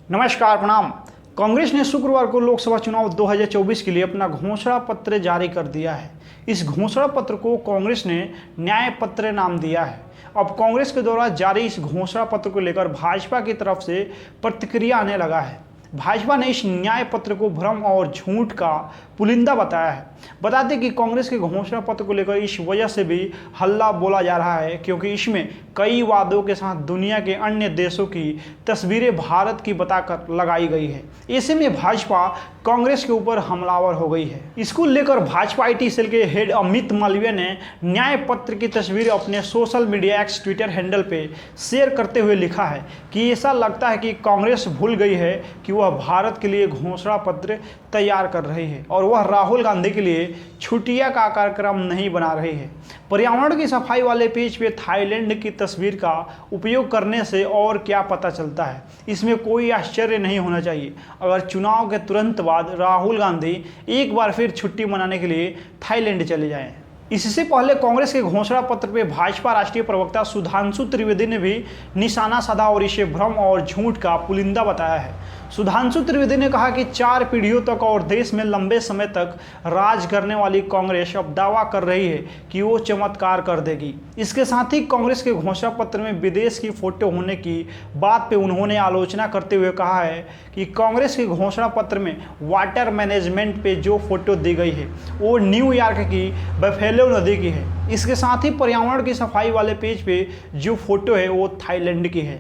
नमस्कार, प्रणाम। कांग्रेस ने शुक्रवार को लोकसभा चुनाव 2024 के लिए अपना घोषणा पत्र जारी कर दिया है। इस घोषणा पत्र को कांग्रेस ने न्याय पत्र नाम दिया है। अब कांग्रेस के द्वारा जारी इस घोषणा पत्र को लेकर भाजपा की तरफ से प्रतिक्रिया आने लगा है। भाजपा ने इस न्याय पत्र को भ्रम और झूठ का पुलिंदा बताया है। बता दें कि कांग्रेस के घोषणा पत्र को लेकर इस वजह से भी हल्ला बोला जा रहा है क्योंकि इसमें कई वादों के साथ दुनिया के अन्य देशों की तस्वीरें भारत की बताकर लगाई गई है। ऐसे में भाजपा कांग्रेस के ऊपर हमलावर हो गई है। इसको लेकर भाजपा IT सेल के हेड अमित मालवीय ने न्याय पत्र की तस्वीर अपने social media x Twitter handle पे शेयर करते हुए लिखा है कि ऐसा लगता है कि कांग्रेस भूल गई है कि वह भारत के लिए घोषणा पत्र तैयार कर रही है और वह राहुल गांधी के लिए छुट्टियां का कार्यक्रम नहीं बना रही है। पर्यावरण की सफाई वाले पेज पे थाईलैंड की तस्वीर का उपयोग करने से और क्या पता चलता है, इसमें कोई आश्चर्य नहीं होना चाहिए अगर चुनाव के तुरंत बाद राहुल गांधी एक बार फिर छुट्टी मनाने के लिए थाईलैंड चले जाएं। इससे पहले कांग्रेस के घोषणा पत्र पे भाजपा राष्ट्रीय प्रवक्ता सुधांशु त्रिवेदी ने भी निशाना साधा और इसे भ्रम और झूठ का पुलिंदा बताया है। सुधांशु त्रिवेदी ने कहा कि 4 पीढ़ियों तक और देश में लंबे समय तक राज करने वाली कांग्रेस अब दावा कर रही है कि वो चमत्कार कर देगी। इसके साथ ही कांग्रेस के घोषणा पत्र में विदेश की फोटो होने की बात पे उन्होंने आलोचना करते हुए कहा है कि कांग्रेस के घोषणा पत्र में वाटर मैनेजमेंट पे जो फोटो दी गई है वो न्यूयॉर्क की बफेलो नदी की है। इसके साथ ही पर्यावरण की सफाई वाले पेज पे जो फोटो है वो थाईलैंड की है।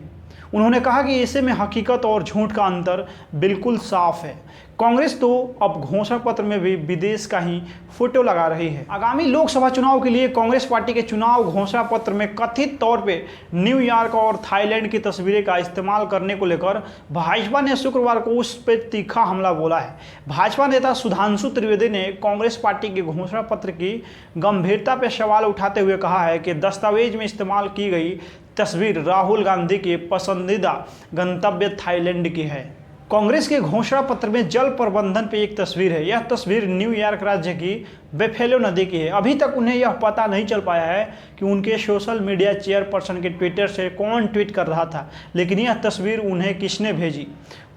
उन्होंने कहा कि ऐसे में हकीकत और झूठ का अंतर बिल्कुल साफ है। कांग्रेस तो अब घोषणा पत्र में भी विदेश का ही फोटो लगा रही है। आगामी लोकसभा चुनाव के लिए कांग्रेस पार्टी के चुनाव घोषणा पत्र में कथित तौर पे न्यूयॉर्क और थाईलैंड की तस्वीरें का इस्तेमाल करने को लेकर भाजपा ने शुक्रवार को उस पर तीखा हमला बोला है। भाजपा नेता सुधांशु त्रिवेदी ने कांग्रेस पार्टी के घोषणा पत्र की गंभीरता पर सवाल उठाते हुए कहा है कि दस्तावेज में इस्तेमाल की गई तस्वीर राहुल गांधी के पसंदीदा गंतव्य थाईलैंड की है। कांग्रेस के घोषणा पत्र में जल प्रबंधन पे एक तस्वीर है। यह तस्वीर न्यूयॉर्क राज्य की बफेलो नदी की है। अभी तक उन्हें यह पता नहीं चल पाया है कि उनके सोशल मीडिया चेयरपर्सन के ट्विटर से कौन ट्वीट कर रहा था, लेकिन यह तस्वीर उन्हें किसने भेजी।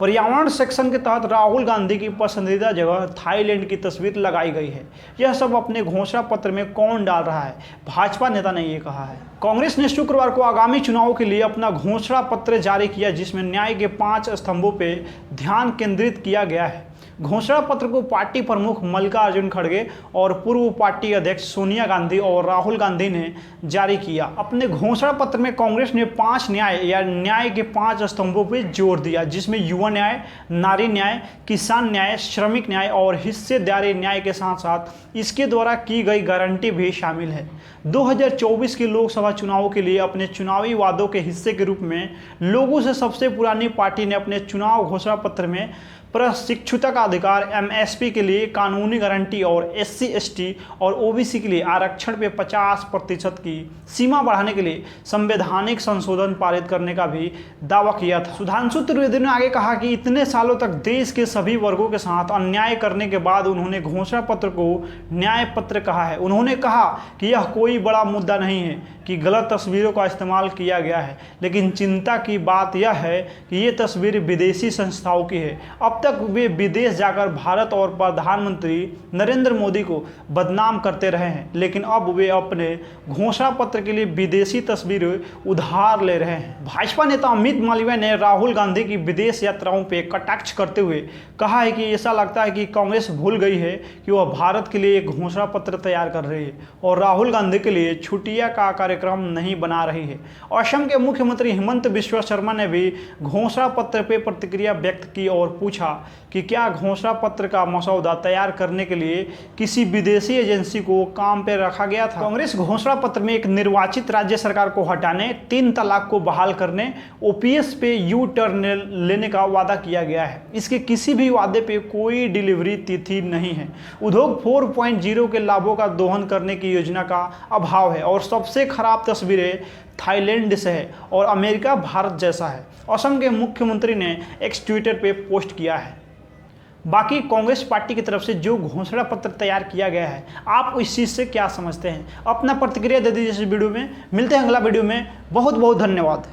पर्यावरण सेक्शन के तहत राहुल गांधी की पसंदीदा जगह थाईलैंड की तस्वीर लगाई गई है। यह सब अपने घोषणा पत्र में कौन डाल रहा है, भाजपा नेता ने ये कहा है। कांग्रेस ने शुक्रवार को आगामी चुनाव के लिए अपना घोषणा पत्र जारी किया जिसमें न्याय के 5 स्तंभों पर ध्यान केंद्रित किया गया है। घोषणा पत्र को पार्टी प्रमुख मल्लिकार्जुन खड़गे और पूर्व पार्टी अध्यक्ष सोनिया गांधी और राहुल गांधी ने जारी किया। अपने घोषणा पत्र में कांग्रेस ने 5 न्याय या न्याय के 5 स्तंभों पर जोर दिया जिसमें युवा न्याय, नारी न्याय, किसान न्याय, श्रमिक न्याय और हिस्सेदारी न्याय के साथ साथ इसके द्वारा की गई गारंटी भी शामिल है। 2024 के लोकसभा चुनाव के लिए अपने चुनावी वादों के हिस्से के रूप में लोगों से सबसे पुरानी पार्टी ने अपने चुनाव घोषणा पत्र में प्रशिक्षुता का अधिकार, MSP के लिए कानूनी गारंटी और SC, ST और OBC के लिए आरक्षण पे 50% की सीमा बढ़ाने के लिए संवैधानिक संशोधन पारित करने का भी दावा किया था। सुधांशु त्रिवेदी ने आगे कहा कि इतने सालों तक देश के सभी वर्गों के साथ अन्याय करने के बाद उन्होंने घोषणा पत्र को न्याय पत्र कहा है। उन्होंने कहा कि यह कोई बड़ा मुद्दा नहीं है कि गलत तस्वीरों का इस्तेमाल किया गया है, लेकिन चिंता की बात यह है कि ये तस्वीर विदेशी संस्थाओं की है। अब तक वे विदेश जाकर भारत और प्रधानमंत्री नरेंद्र मोदी को बदनाम करते रहे हैं, लेकिन अब वे अपने घोषणा पत्र के लिए विदेशी तस्वीरें उधार ले रहे हैं। भाजपा नेता अमित मालवीय ने राहुल गांधी की विदेश यात्राओं पर कटाक्ष करते हुए कहा है कि ऐसा लगता है कि कांग्रेस भूल गई है कि वह भारत के लिए एक घोषणा पत्र तैयार कर रही है और राहुल गांधी के लिए छुट्टियां का कार्यक्रम नहीं बना रही है। असम के मुख्यमंत्री हिमंत बिस्वा शर्मा ने भी घोषणा पत्र पर प्रतिक्रिया व्यक्त की और पूछा कि क्या घोषणा पत्र का मसौदा तैयार करने के लिए किसी विदेशी एजेंसी को काम पर रखा गया था। कांग्रेस घोषणा पत्र में एक निर्वाचित राज्य सरकार को हटाने, 3 तलाक को बहाल करने, OPS पे यू टर्न लेने का वादा किया गया है। इसके किसी भी वादे पे कोई डिलीवरी तिथि नहीं है। उद्योग 4.0 के लाभों का दोहन करने की योजना का अभाव है और सबसे खराब तस्वीरें थाईलैंड से है और अमेरिका भारत जैसा है, असम के मुख्यमंत्री ने एक्स ट्विटर पे पोस्ट किया है। बाकी कांग्रेस पार्टी की तरफ से जो घोषणा पत्र तैयार किया गया है, आप इस चीज़ से क्या समझते हैं? अपना प्रतिक्रिया दे दीजिए इस वीडियो में। मिलते हैं अगला वीडियो में। बहुत बहुत धन्यवाद।